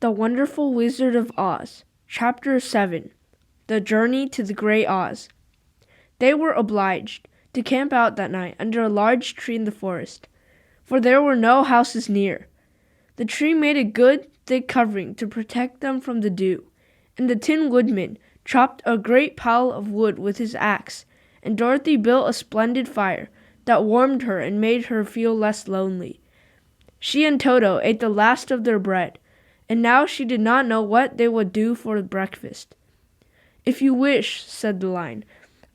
The Wonderful Wizard of Oz, Chapter 7, The Journey to the Great Oz. They were obliged to camp out that night under a large tree in the forest, for there were no houses near. The tree made a good, thick covering to protect them from the dew, and the Tin Woodman chopped a great pile of wood with his axe, and Dorothy built a splendid fire that warmed her and made her feel less lonely. She and Toto ate the last of their bread, and now she did not know what they would do for breakfast. "If you wish," said the Lion,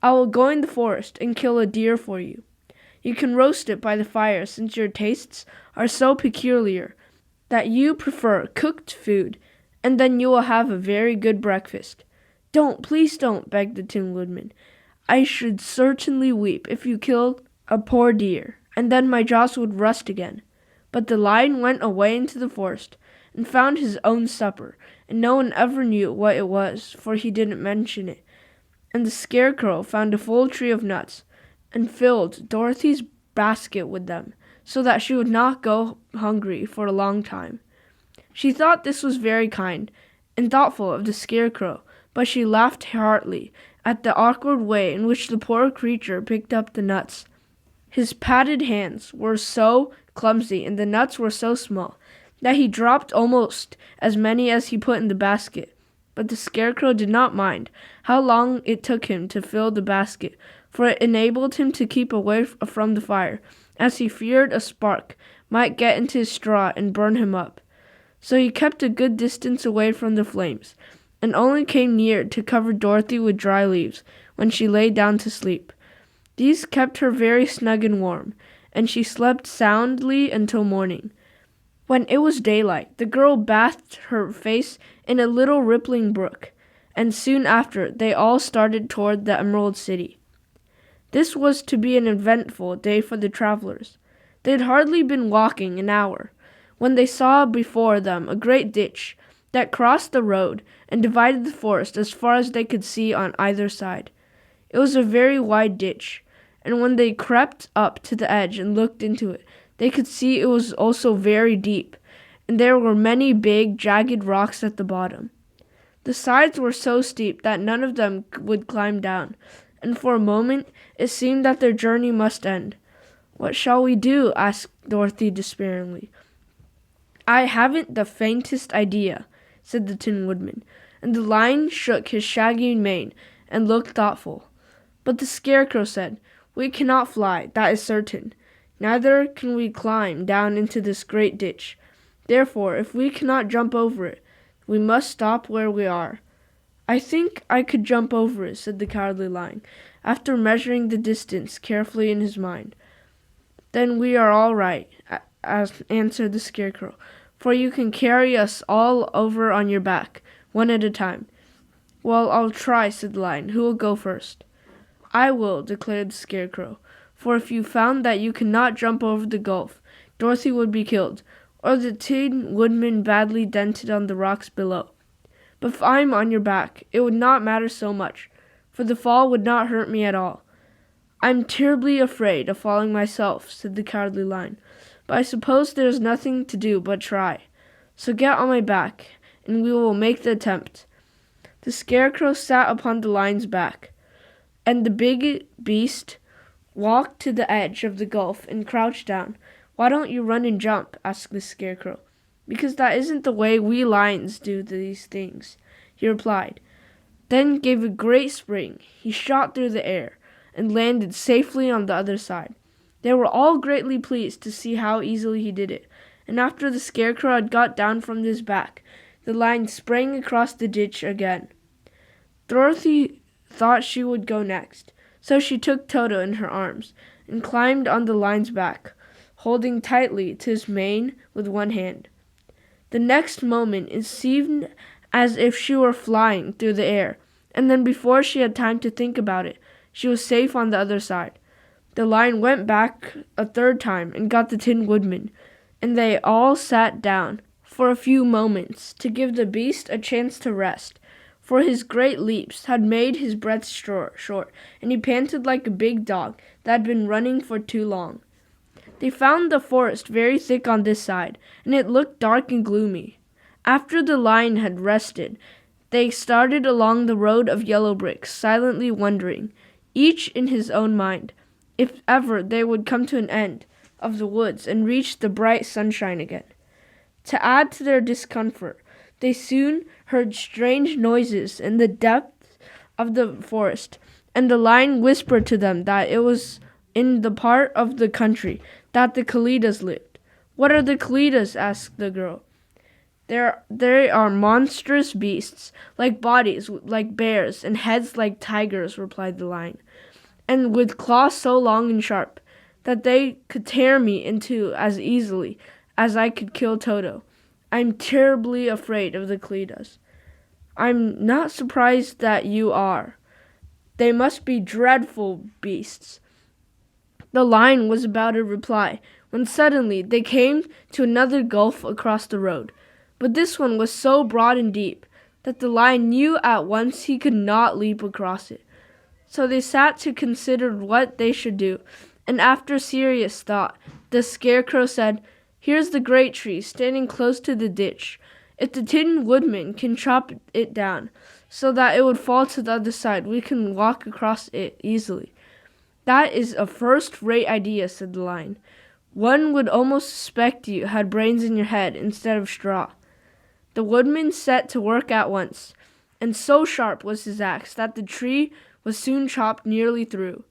"I will go in the forest and kill a deer for you. You can roast it by the fire, since your tastes are so peculiar that you prefer cooked food, and then you will have a very good breakfast." "Don't, please don't," begged the Tin Woodman. "I should certainly weep if you killed a poor deer, and then my jaws would rust again." But the Lion went away into the forest and found his own supper, and no one ever knew what it was, for he didn't mention it. And the Scarecrow found a full tree of nuts, and filled Dorothy's basket with them, so that she would not go hungry for a long time. She thought this was very kind and thoughtful of the Scarecrow, but she laughed heartily at the awkward way in which the poor creature picked up the nuts. His padded hands were so clumsy and the nuts were so small that he dropped almost as many as he put in the basket. But the Scarecrow did not mind how long it took him to fill the basket, for it enabled him to keep away from the fire, as he feared a spark might get into his straw and burn him up. So he kept a good distance away from the flames, and only came near to cover Dorothy with dry leaves when she lay down to sleep. These kept her very snug and warm, and she slept soundly until morning. When it was daylight, the girl bathed her face in a little rippling brook, and soon after they all started toward the Emerald City. This was to be an eventful day for the travelers. They had hardly been walking an hour when they saw before them a great ditch that crossed the road and divided the forest as far as they could see on either side. It was a very wide ditch, and when they crept up to the edge and looked into it, they could see it was also very deep, and there were many big, jagged rocks at the bottom. The sides were so steep that none of them would climb down, and for a moment it seemed that their journey must end. "What shall we do?" asked Dorothy despairingly. "I haven't the faintest idea," said the Tin Woodman, and the Lion shook his shaggy mane and looked thoughtful. But the Scarecrow said, "We cannot fly, that is certain. Neither can we climb down into this great ditch. Therefore, if we cannot jump over it, we must stop where we are." "I think I could jump over it," said the Cowardly Lion, after measuring the distance carefully in his mind. "Then we are all right," answered the Scarecrow, "for you can carry us all over on your back, one at a time." "Well, I'll try," said the Lion. "Who will go first?" "I will," declared the Scarecrow, "for if you found that you could not jump over the gulf, Dorothy would be killed, or the Tin Woodman badly dented on the rocks below. But if I'm on your back, it would not matter so much, for the fall would not hurt me at all." "I'm terribly afraid of falling myself," said the Cowardly Lion, "but I suppose there is nothing to do but try. So get on my back, and we will make the attempt." The Scarecrow sat upon the Lion's back, and the big beast walked to the edge of the gulf and crouched down. "Why don't you run and jump?" asked the Scarecrow. "Because that isn't the way we lions do these things," he replied. Then gave a great spring. He shot through the air and landed safely on the other side. They were all greatly pleased to see how easily he did it, and after the Scarecrow had got down from his back, the Lion sprang across the ditch again. Dorothy thought she would go next, so she took Toto in her arms and climbed on the Lion's back, holding tightly to his mane with one hand. The next moment it seemed as if she were flying through the air, and then before she had time to think about it, she was safe on the other side. The Lion went back a third time and got the Tin Woodman, and they all sat down for a few moments to give the beast a chance to rest, for his great leaps had made his breath short, and he panted like a big dog that had been running for too long. They found the forest very thick on this side, and it looked dark and gloomy. After the line had rested, they started along the road of yellow bricks, silently wondering, each in his own mind, if ever they would come to an end of the woods and reach the bright sunshine again. To add to their discomfort, they soon heard strange noises in the depths of the forest, and the line whispered to them that it was in the part of the country that the Kalidas lived. "What are the Kalidas?" asked the girl. They are monstrous beasts, like bodies like bears and heads like tigers," replied the lion, "and with claws so long and sharp that they could tear me in two as easily as I could kill Toto. I'm terribly afraid of the Kalidas." "I'm not surprised that you are. They must be dreadful beasts." The lion was about to reply when suddenly they came to another gulf across the road. But this one was so broad and deep that the lion knew at once he could not leap across it. So they sat to consider what they should do, and after serious thought, the Scarecrow said, "Here's the great tree standing close to the ditch. If the Tin Woodman can chop it down so that it would fall to the other side, we can walk across it easily." "That is a first-rate idea," said the lion. "One would almost suspect you had brains in your head instead of straw." The woodman set to work at once, and so sharp was his axe that the tree was soon chopped nearly through.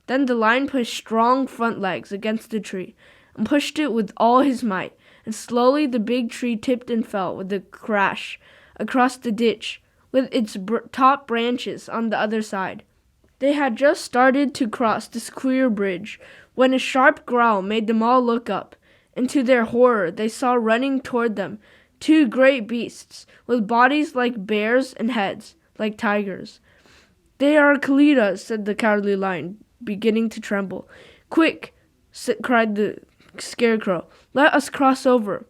Then the lion put his strong front legs against the tree and pushed it with all his might, and slowly the big tree tipped and fell with a crash across the ditch, with its top branches on the other side. They had just started to cross this queer bridge when a sharp growl made them all look up, and to their horror they saw running toward them two great beasts with bodies like bears and heads like tigers. "They are Kalidas," said the Cowardly Lion, beginning to tremble. "Quick!" cried the Scarecrow. "Let us cross over."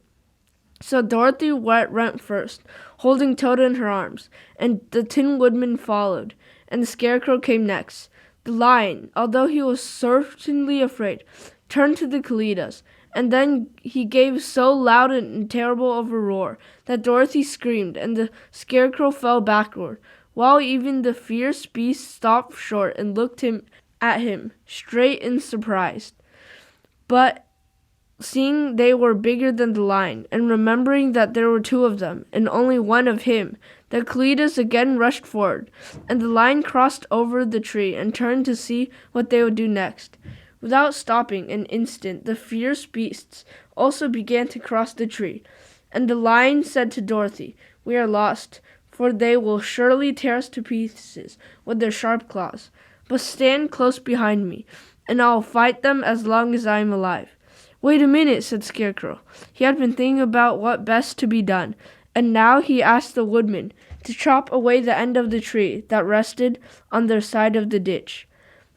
So Dorothy went first, holding Toto in her arms, and the Tin Woodman followed, and the Scarecrow came next. The lion, although he was certainly afraid, turned to the Kalidas, and then he gave so loud and terrible of a roar that Dorothy screamed, and the Scarecrow fell backward, while even the fierce beast stopped short and looked at him straight in surprise. But seeing they were bigger than the lion, and remembering that there were two of them, and only one of him, the Kalidas again rushed forward, and the lion crossed over the tree and turned to see what they would do next. Without stopping an instant, the fierce beasts also began to cross the tree, and the lion said to Dorothy, "We are lost, for they will surely tear us to pieces with their sharp claws. But stand close behind me, and I'll fight them as long as I am alive." "Wait a minute," said Scarecrow. He had been thinking about what best to be done, and now he asked the woodman to chop away the end of the tree that rested on their side of the ditch.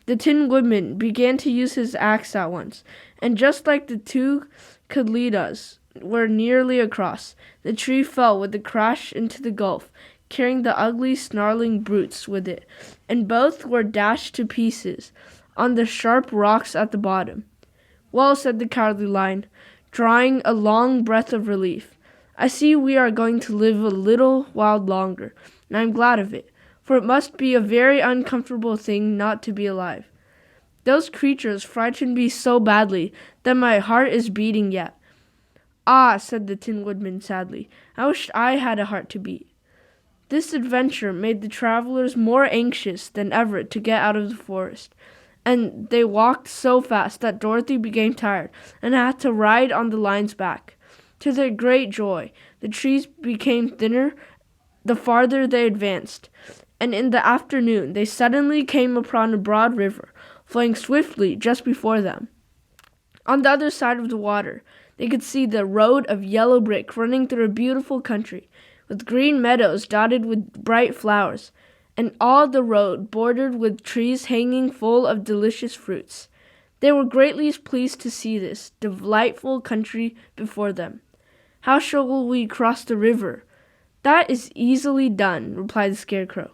The Tin Woodman began to use his axe at once, and just like the two Kalidas were nearly across, the tree fell with a crash into the gulf, carrying the ugly, snarling brutes with it, and both were dashed to pieces on the sharp rocks at the bottom. "Well," said the Cowardly Lion, drawing a long breath of relief, "I see we are going to live a little while longer, and I'm glad of it, for it must be a very uncomfortable thing not to be alive. Those creatures frightened me so badly that my heart is beating yet." "Ah," said the Tin Woodman sadly, "I wish I had a heart to beat." This adventure made the travelers more anxious than ever to get out of the forest, and they walked so fast that Dorothy became tired and had to ride on the lion's back. To their great joy, the trees became thinner the farther they advanced, and in the afternoon they suddenly came upon a broad river flowing swiftly just before them. On the other side of the water, they could see the road of yellow brick running through a beautiful country, with green meadows dotted with bright flowers, and all the road bordered with trees hanging full of delicious fruits. They were greatly pleased to see this delightful country before them. "How shall we cross the river?" "That is easily done," replied the Scarecrow.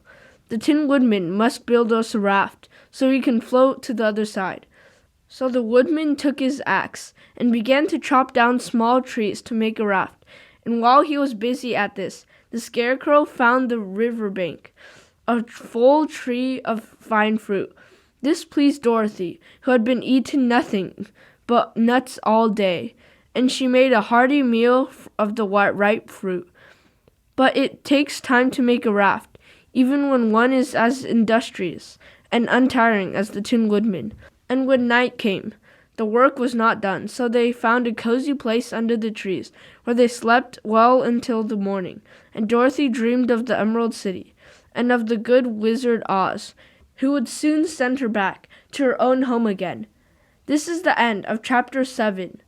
"The Tin Woodman must build us a raft so we can float to the other side." So the woodman took his axe and began to chop down small trees to make a raft, And while he was busy at this, the Scarecrow found the riverbank a full tree of fine fruit. This pleased Dorothy, who had been eating nothing but nuts all day, and she made a hearty meal of the ripe fruit. But it takes time to make a raft, even when one is as industrious and untiring as the Tin Woodman. And when night came, the work was not done, so they found a cozy place under the trees, where they slept well until the morning. And Dorothy dreamed of the Emerald City, and of the good Wizard Oz, who would soon send her back to her own home again. This is the end of Chapter 7.